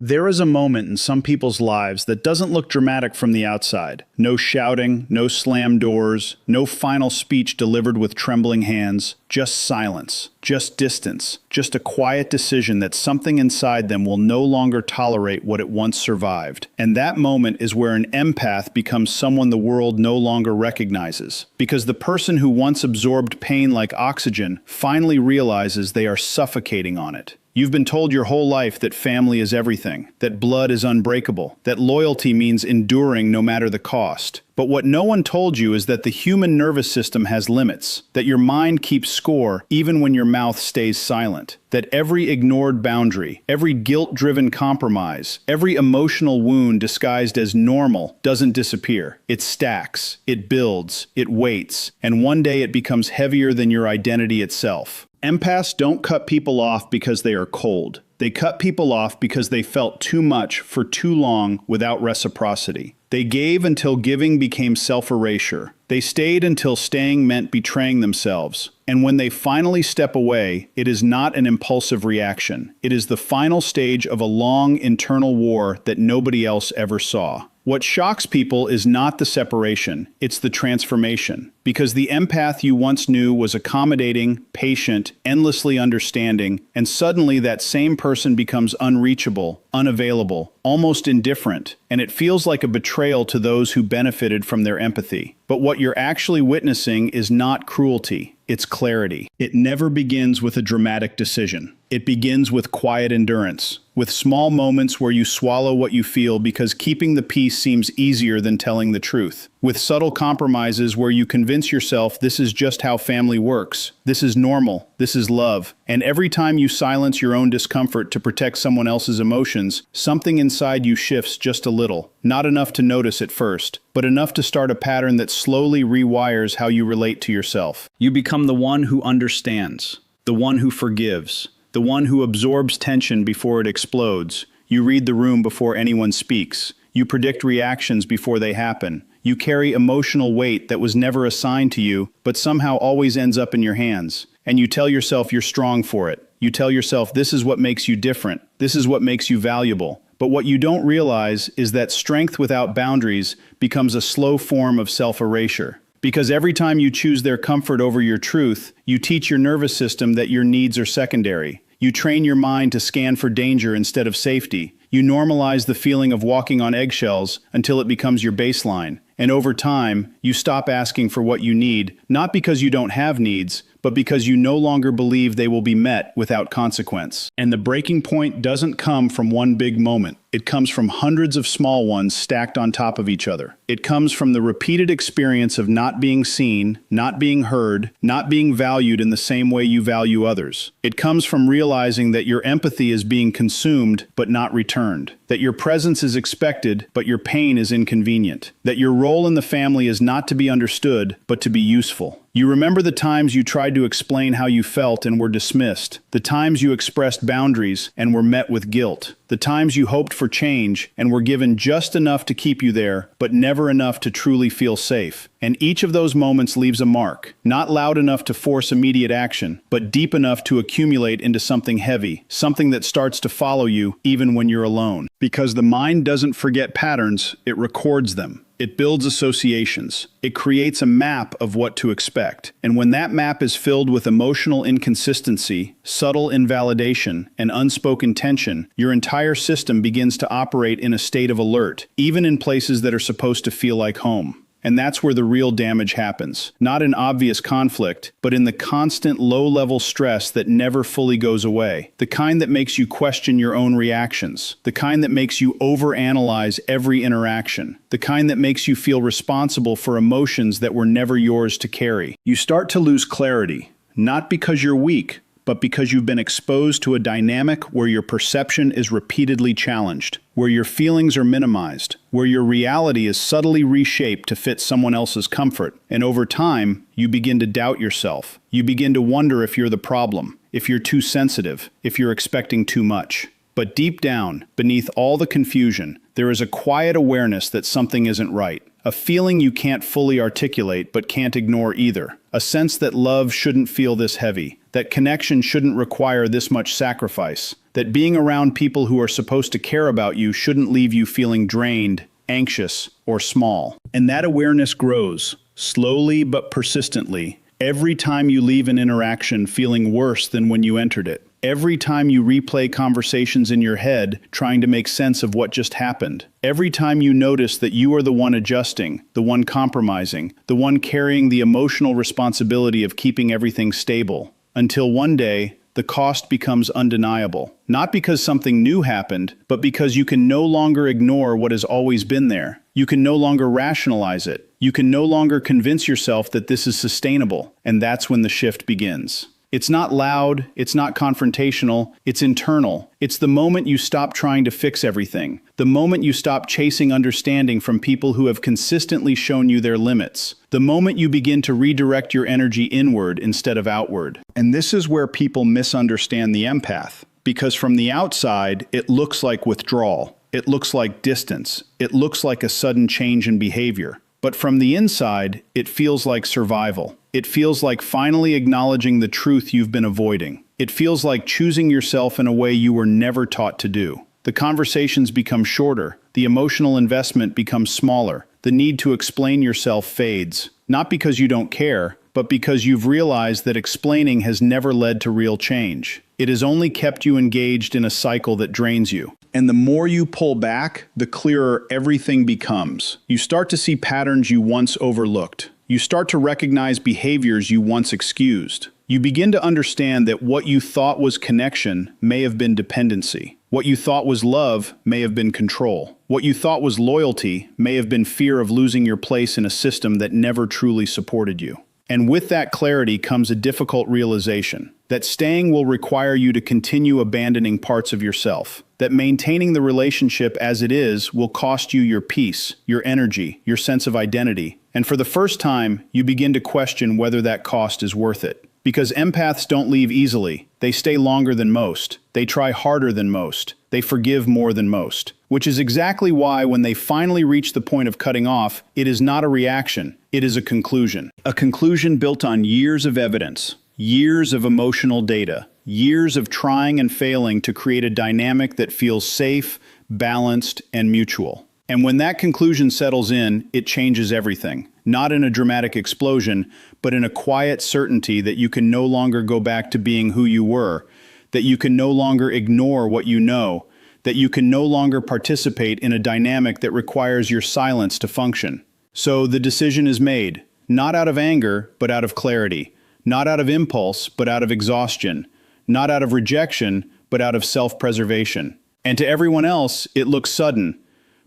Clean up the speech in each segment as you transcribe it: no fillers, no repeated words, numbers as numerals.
There is a moment in some people's lives that doesn't look dramatic from the outside. No shouting, no slammed doors, no final speech delivered with trembling hands, just silence, just distance, just a quiet decision that something inside them will no longer tolerate what it once survived. And that moment is where an empath becomes someone the world no longer recognizes. Because the person who once absorbed pain like oxygen finally realizes they are suffocating on it. You've been told your whole life that family is everything, that blood is unbreakable, that loyalty means enduring no matter the cost. But what no one told you is that the human nervous system has limits, that your mind keeps score even when your mouth stays silent, that every ignored boundary, every guilt-driven compromise, every emotional wound disguised as normal doesn't disappear. It stacks, it builds, it waits, and one day it becomes heavier than your identity itself. Empaths don't cut people off because they are cold. They cut people off because they felt too much for too long without reciprocity. They gave until giving became self-erasure. They stayed until staying meant betraying themselves. And when they finally step away, it is not an impulsive reaction. It is the final stage of a long internal war that nobody else ever saw. What shocks people is not the separation, it's the transformation. Because the empath you once knew was accommodating, patient, endlessly understanding, and suddenly that same person becomes unreachable, unavailable, almost indifferent, and it feels like a betrayal to those who benefited from their empathy. But what you're actually witnessing is not cruelty, it's clarity. It never begins with a dramatic decision. It begins with quiet endurance, with small moments where you swallow what you feel because keeping the peace seems easier than telling the truth. With subtle compromises where you convince yourself this is just how family works, this is normal, this is love, and every time you silence your own discomfort to protect someone else's emotions, something inside you shifts just a little. Not enough to notice at first, but enough to start a pattern that slowly rewires how you relate to yourself. You become the one who understands, the one who forgives, the one who absorbs tension before it explodes. You read the room before anyone speaks. You predict reactions before they happen. You carry emotional weight that was never assigned to you, but somehow always ends up in your hands. And you tell yourself you're strong for it. You tell yourself this is what makes you different. This is what makes you valuable. But what you don't realize is that strength without boundaries becomes a slow form of self-erasure. Because every time you choose their comfort over your truth, you teach your nervous system that your needs are secondary. You train your mind to scan for danger instead of safety. You normalize the feeling of walking on eggshells until it becomes your baseline. And over time, you stop asking for what you need, not because you don't have needs, but because you no longer believe they will be met without consequence. And the breaking point doesn't come from one big moment. It comes from hundreds of small ones stacked on top of each other. It comes from the repeated experience of not being seen, not being heard, not being valued in the same way you value others. It comes from realizing that your empathy is being consumed but not returned, that your presence is expected but your pain is inconvenient, that your role in the family is not to be understood but to be useful. You remember the times you tried to explain how you felt and were dismissed, the times you expressed boundaries and were met with guilt, the times you hoped for change and were given just enough to keep you there, but never enough to truly feel safe. And each of those moments leaves a mark, not loud enough to force immediate action, but deep enough to accumulate into something heavy, something that starts to follow you even when you're alone. Because the mind doesn't forget patterns, it records them. It builds associations. It creates a map of what to expect. And when that map is filled with emotional inconsistency, subtle invalidation, and unspoken tension, your entire system begins to operate in a state of alert, even in places that are supposed to feel like home. And that's where the real damage happens. Not in obvious conflict, but in the constant low-level stress that never fully goes away. The kind that makes you question your own reactions. The kind that makes you overanalyze every interaction. The kind that makes you feel responsible for emotions that were never yours to carry. You start to lose clarity, not because you're weak, but because you've been exposed to a dynamic where your perception is repeatedly challenged, where your feelings are minimized, where your reality is subtly reshaped to fit someone else's comfort. And over time, you begin to doubt yourself. You begin to wonder if you're the problem, if you're too sensitive, if you're expecting too much. But deep down, beneath all the confusion, there is a quiet awareness that something isn't right. a feeling you can't fully articulate but can't ignore either, a sense that love shouldn't feel this heavy, that connection shouldn't require this much sacrifice, that being around people who are supposed to care about you shouldn't leave you feeling drained, anxious, or small. And that awareness grows, slowly but persistently, every time you leave an interaction feeling worse than when you entered it. Every time you replay conversations in your head, trying to make sense of what just happened. Every time you notice that you are the one adjusting, the one compromising, the one carrying the emotional responsibility of keeping everything stable. Until one day, the cost becomes undeniable. Not because something new happened, but because you can no longer ignore what has always been there. You can no longer rationalize it. You can no longer convince yourself that this is sustainable. And that's when the shift begins. It's not loud, it's not confrontational, it's internal. It's the moment you stop trying to fix everything. The moment you stop chasing understanding from people who have consistently shown you their limits. The moment you begin to redirect your energy inward instead of outward. And this is where people misunderstand the empath. Because from the outside, it looks like withdrawal. It looks like distance. It looks like a sudden change in behavior. But from the inside, it feels like survival. It feels like finally acknowledging the truth you've been avoiding. It feels like choosing yourself in a way you were never taught to do. The conversations become shorter. The emotional investment becomes smaller. The need to explain yourself fades. Not because you don't care, but because you've realized that explaining has never led to real change. It has only kept you engaged in a cycle that drains you. And the more you pull back, the clearer everything becomes. You start to see patterns you once overlooked. You start to recognize behaviors you once excused. You begin to understand that what you thought was connection may have been dependency. What you thought was love may have been control. What you thought was loyalty may have been fear of losing your place in a system that never truly supported you. And with that clarity comes a difficult realization that staying will require you to continue abandoning parts of yourself, that maintaining the relationship as it is will cost you your peace, your energy, your sense of identity. And for the first time, you begin to question whether that cost is worth it. Because empaths don't leave easily. They stay longer than most. They try harder than most. They forgive more than most. Which is exactly why when they finally reach the point of cutting off, it is not a reaction. It is a conclusion. A conclusion built on years of evidence, years of emotional data, years of trying and failing to create a dynamic that feels safe, balanced, and mutual. And when that conclusion settles in, it changes everything. Not in a dramatic explosion, but in a quiet certainty that you can no longer go back to being who you were, that you can no longer ignore what you know, that you can no longer participate in a dynamic that requires your silence to function. So the decision is made, not out of anger, but out of clarity, not out of impulse, but out of exhaustion, not out of rejection, but out of self-preservation. And to everyone else, it looks sudden,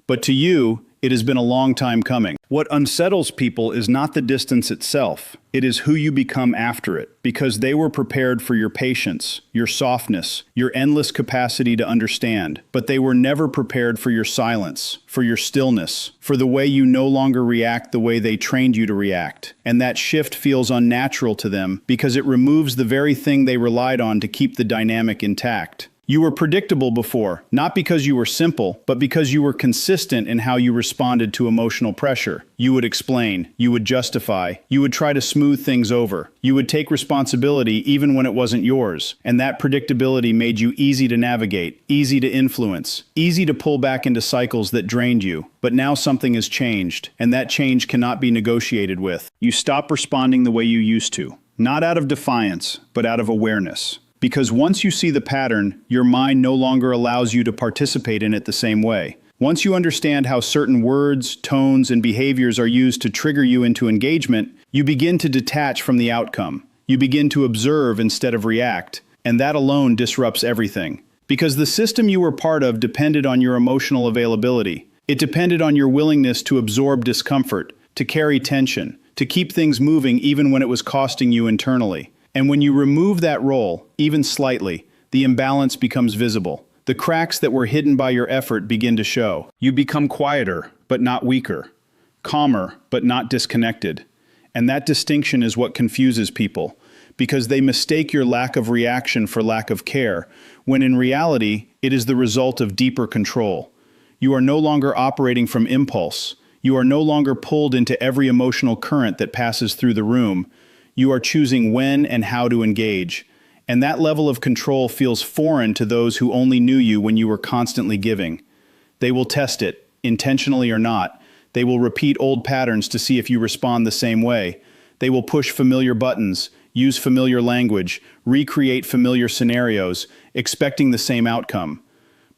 but to you, it has been a long time coming. What unsettles people is not the distance itself. It is who you become after it, because they were prepared for your patience, your softness, your endless capacity to understand. But they were never prepared for your silence, for your stillness, for the way you no longer react the way they trained you to react. And that shift feels unnatural to them because it removes the very thing they relied on to keep the dynamic intact. You were predictable before, not because you were simple, but because you were consistent in how you responded to emotional pressure. You would explain, you would justify, you would try to smooth things over. You would take responsibility even when it wasn't yours. And that predictability made you easy to navigate, easy to influence, easy to pull back into cycles that drained you. But now something has changed, and that change cannot be negotiated with. You stop responding the way you used to, not out of defiance, but out of awareness. Because once you see the pattern, your mind no longer allows you to participate in it the same way. Once you understand how certain words, tones, and behaviors are used to trigger you into engagement, you begin to detach from the outcome. You begin to observe instead of react, and that alone disrupts everything. Because the system you were part of depended on your emotional availability. It depended on your willingness to absorb discomfort, to carry tension, to keep things moving even when it was costing you internally. And when you remove that role, even slightly, the imbalance becomes visible. The cracks that were hidden by your effort begin to show. You become quieter, but not weaker. Calmer, but not disconnected. And that distinction is what confuses people, because they mistake your lack of reaction for lack of care, when in reality, it is the result of deeper control. You are no longer operating from impulse. You are no longer pulled into every emotional current that passes through the room. You are choosing when and how to engage. And that level of control feels foreign to those who only knew you when you were constantly giving. They will test it, intentionally or not. They will repeat old patterns to see if you respond the same way. They will push familiar buttons, use familiar language, recreate familiar scenarios, expecting the same outcome.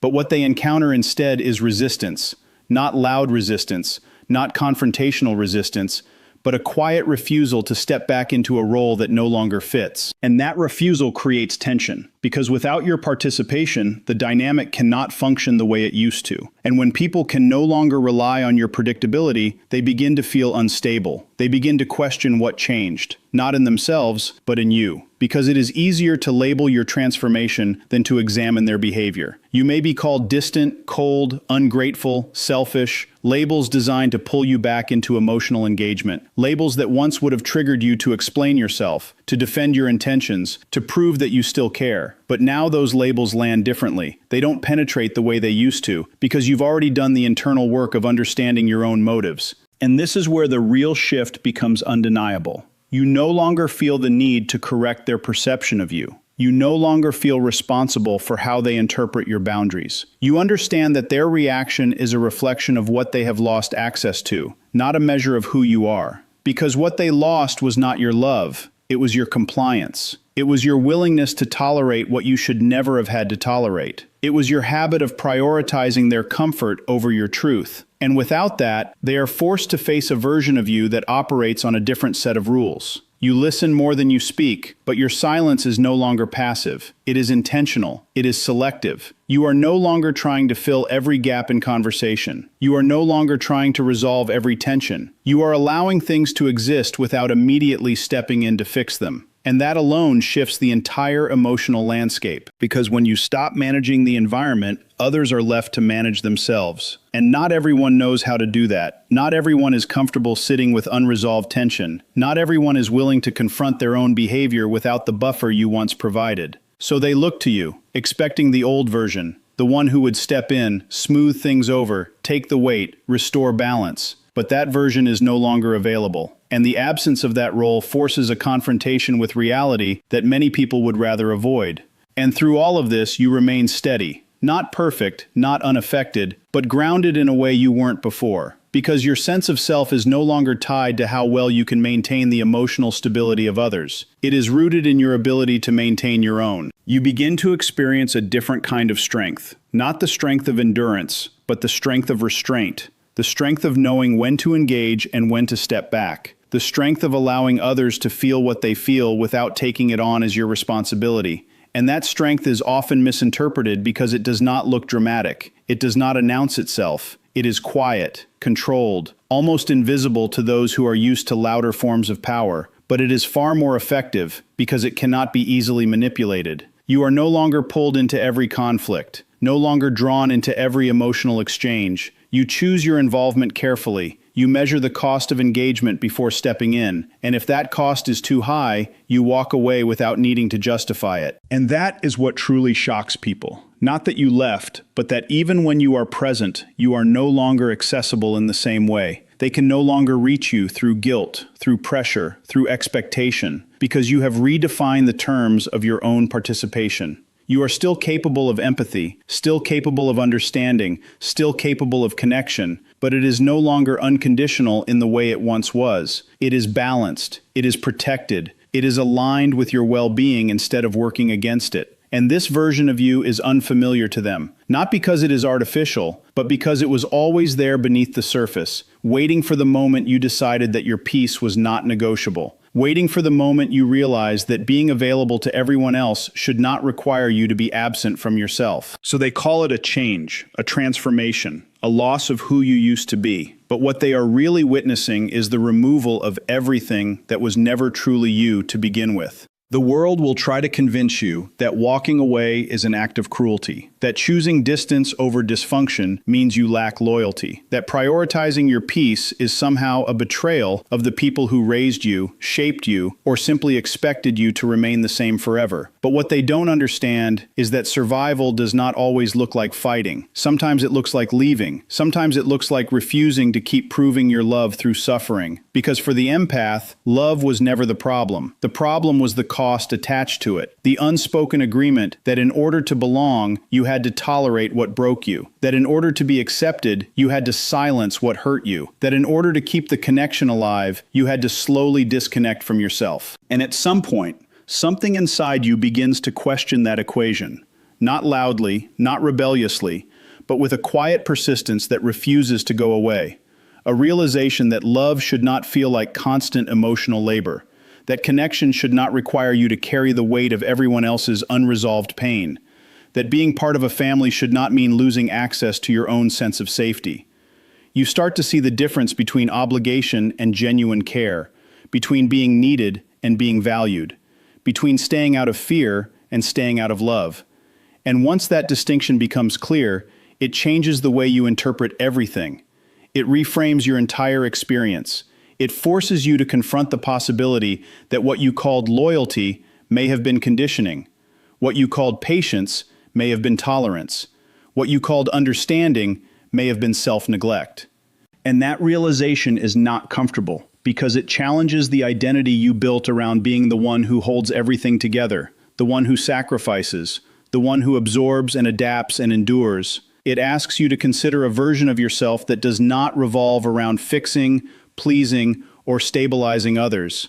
But what they encounter instead is resistance. Not loud resistance, not confrontational resistance, but a quiet refusal to step back into a role that no longer fits. And that refusal creates tension, because without your participation, the dynamic cannot function the way it used to. And when people can no longer rely on your predictability, they begin to feel unstable. They begin to question what changed, not in themselves, but in you. Because it is easier to label your transformation than to examine their behavior. You may be called distant, cold, ungrateful, selfish, labels designed to pull you back into emotional engagement. Labels that once would have triggered you to explain yourself, to defend your intentions, to prove that you still care. But now those labels land differently. They don't penetrate the way they used to, because you've already done the internal work of understanding your own motives. And this is where the real shift becomes undeniable. You no longer feel the need to correct their perception of you. You no longer feel responsible for how they interpret your boundaries. You understand that their reaction is a reflection of what they have lost access to, not a measure of who you are. Because what they lost was not your love, it was your compliance. It was your willingness to tolerate what you should never have had to tolerate. It was your habit of prioritizing their comfort over your truth. And without that, they are forced to face a version of you that operates on a different set of rules. You listen more than you speak, but your silence is no longer passive. It is intentional. It is selective. You are no longer trying to fill every gap in conversation. You are no longer trying to resolve every tension. You are allowing things to exist without immediately stepping in to fix them. And that alone shifts the entire emotional landscape. Because when you stop managing the environment, others are left to manage themselves. And not everyone knows how to do that. Not everyone is comfortable sitting with unresolved tension. Not everyone is willing to confront their own behavior without the buffer you once provided. So they look to you, expecting the old version, the one who would step in, smooth things over, take the weight, restore balance. But that version is no longer available. And the absence of that role forces a confrontation with reality that many people would rather avoid. And through all of this, you remain steady. Not perfect, not unaffected, but grounded in a way you weren't before. Because your sense of self is no longer tied to how well you can maintain the emotional stability of others. It is rooted in your ability to maintain your own. You begin to experience a different kind of strength. Not the strength of endurance, but the strength of restraint. The strength of knowing when to engage and when to step back. The strength of allowing others to feel what they feel without taking it on as your responsibility. And that strength is often misinterpreted because it does not look dramatic. It does not announce itself. It is quiet, controlled, almost invisible to those who are used to louder forms of power. But it is far more effective because it cannot be easily manipulated. You are no longer pulled into every conflict, no longer drawn into every emotional exchange. You choose your involvement carefully. You measure the cost of engagement before stepping in, and if that cost is too high, you walk away without needing to justify it. And that is what truly shocks people. Not that you left, but that even when you are present, you are no longer accessible in the same way. They can no longer reach you through guilt, through pressure, through expectation, because you have redefined the terms of your own participation. You are still capable of empathy, still capable of understanding, still capable of connection, but it is no longer unconditional in the way it once was. It is balanced, it is protected, it is aligned with your well-being instead of working against it. And this version of you is unfamiliar to them, not because it is artificial, but because it was always there beneath the surface, waiting for the moment you decided that your peace was not negotiable. Waiting for the moment you realize that being available to everyone else should not require you to be absent from yourself. So they call it a change, a transformation, a loss of who you used to be. But what they are really witnessing is the removal of everything that was never truly you to begin with. The world will try to convince you that walking away is an act of cruelty, that choosing distance over dysfunction means you lack loyalty, that prioritizing your peace is somehow a betrayal of the people who raised you, shaped you, or simply expected you to remain the same forever. But what they don't understand is that survival does not always look like fighting. Sometimes it looks like leaving. Sometimes it looks like refusing to keep proving your love through suffering. Because for the empath, love was never the problem. The problem was the cost attached to it. The unspoken agreement that in order to belong, you had to tolerate what broke you. That in order to be accepted, you had to silence what hurt you. That in order to keep the connection alive, you had to slowly disconnect from yourself. And at some point, something inside you begins to question that equation. Not loudly, not rebelliously, but with a quiet persistence that refuses to go away. A realization that love should not feel like constant emotional labor. That connection should not require you to carry the weight of everyone else's unresolved pain. That being part of a family should not mean losing access to your own sense of safety. You start to see the difference between obligation and genuine care, between being needed and being valued, between staying out of fear and staying out of love. And once that distinction becomes clear, it changes the way you interpret everything. It reframes your entire experience. It forces you to confront the possibility that what you called loyalty may have been conditioning. What you called patience may have been tolerance. What you called understanding may have been self-neglect. And that realization is not comfortable because it challenges the identity you built around being the one who holds everything together, the one who sacrifices, the one who absorbs and adapts and endures. It asks you to consider a version of yourself that does not revolve around fixing, pleasing, or stabilizing others.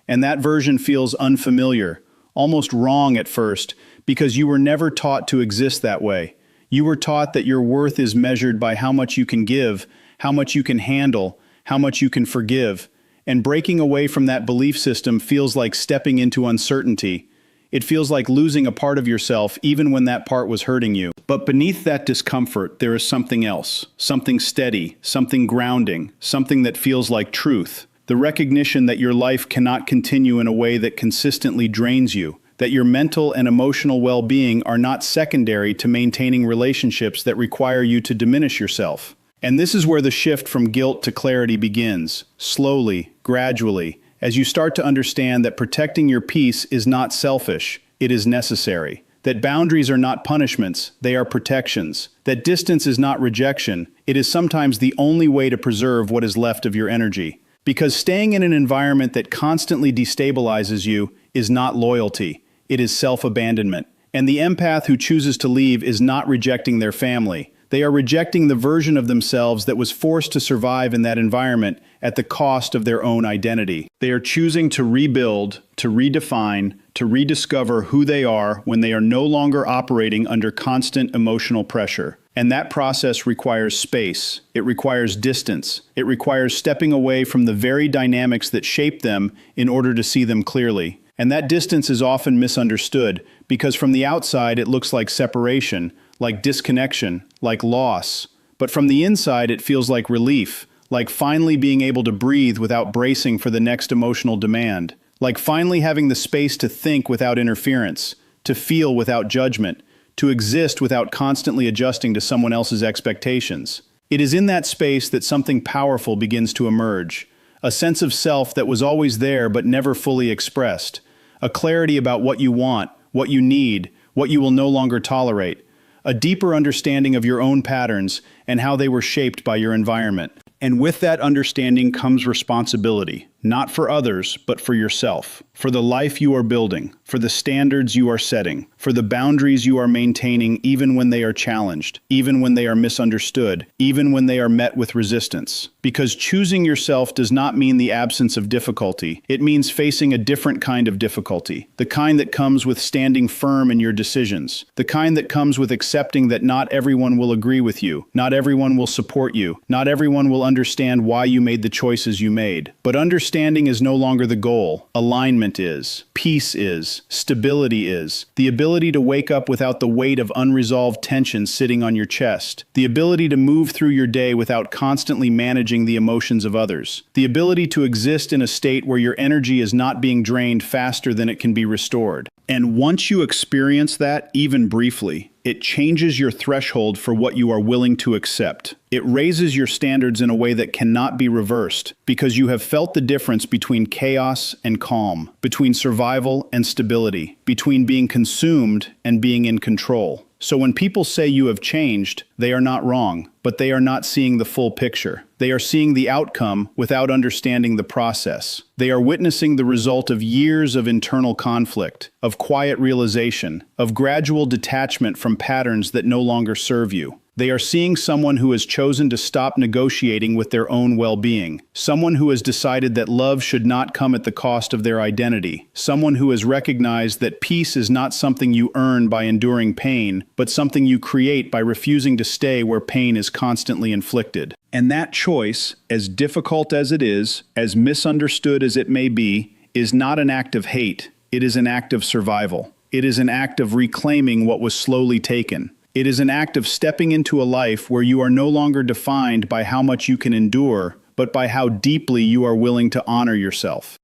And that version feels unfamiliar, almost wrong at first, because you were never taught to exist that way. You were taught that your worth is measured by how much you can give, how much you can handle, how much you can forgive. And breaking away from that belief system feels like stepping into uncertainty. It feels like losing a part of yourself even when that part was hurting you. But beneath that discomfort, there is something else, something steady, something grounding, something that feels like truth. The recognition that your life cannot continue in a way that consistently drains you, that your mental and emotional well-being are not secondary to maintaining relationships that require you to diminish yourself. And this is where the shift from guilt to clarity begins, slowly, gradually, as you start to understand that protecting your peace is not selfish, it is necessary. That boundaries are not punishments, they are protections. That distance is not rejection, it is sometimes the only way to preserve what is left of your energy. Because staying in an environment that constantly destabilizes you is not loyalty, it is self-abandonment. And the empath who chooses to leave is not rejecting their family. They are rejecting the version of themselves that was forced to survive in that environment at the cost of their own identity. They are choosing to rebuild, to redefine, to rediscover who they are when they are no longer operating under constant emotional pressure. And that process requires space. It requires distance. It requires stepping away from the very dynamics that shape them in order to see them clearly. And that distance is often misunderstood because from the outside it looks like separation, like disconnection, like loss. But from the inside it feels like relief, like finally being able to breathe without bracing for the next emotional demand, like finally having the space to think without interference, to feel without judgment, to exist without constantly adjusting to someone else's expectations. It is in that space that something powerful begins to emerge, a sense of self that was always there but never fully expressed, a clarity about what you want, what you need, what you will no longer tolerate, a deeper understanding of your own patterns and how they were shaped by your environment. And with that understanding comes responsibility, not for others, but for yourself, for the life you are building, for the standards you are setting, for the boundaries you are maintaining even when they are challenged, even when they are misunderstood, even when they are met with resistance. Because choosing yourself does not mean the absence of difficulty. It means facing a different kind of difficulty, the kind that comes with standing firm in your decisions, the kind that comes with accepting that not everyone will agree with you, not everyone will support you, not everyone will understand why you made the choices you made. But understand understanding is no longer the goal. Alignment is. Peace is. Stability is. The ability to wake up without the weight of unresolved tension sitting on your chest. The ability to move through your day without constantly managing the emotions of others. The ability to exist in a state where your energy is not being drained faster than it can be restored. And once you experience that, even briefly, it changes your threshold for what you are willing to accept. It raises your standards in a way that cannot be reversed, because you have felt the difference between chaos and calm, between survival and stability, between being consumed and being in control. So when people say you have changed, they are not wrong, but they are not seeing the full picture. They are seeing the outcome without understanding the process. They are witnessing the result of years of internal conflict, of quiet realization, of gradual detachment from patterns that no longer serve you. They are seeing someone who has chosen to stop negotiating with their own well-being, someone who has decided that love should not come at the cost of their identity, someone who has recognized that peace is not something you earn by enduring pain, but something you create by refusing to stay where pain is constantly inflicted. And that choice, as difficult as it is, as misunderstood as it may be, is not an act of hate. It is an act of survival. It is an act of reclaiming what was slowly taken. It is an act of stepping into a life where you are no longer defined by how much you can endure, but by how deeply you are willing to honor yourself.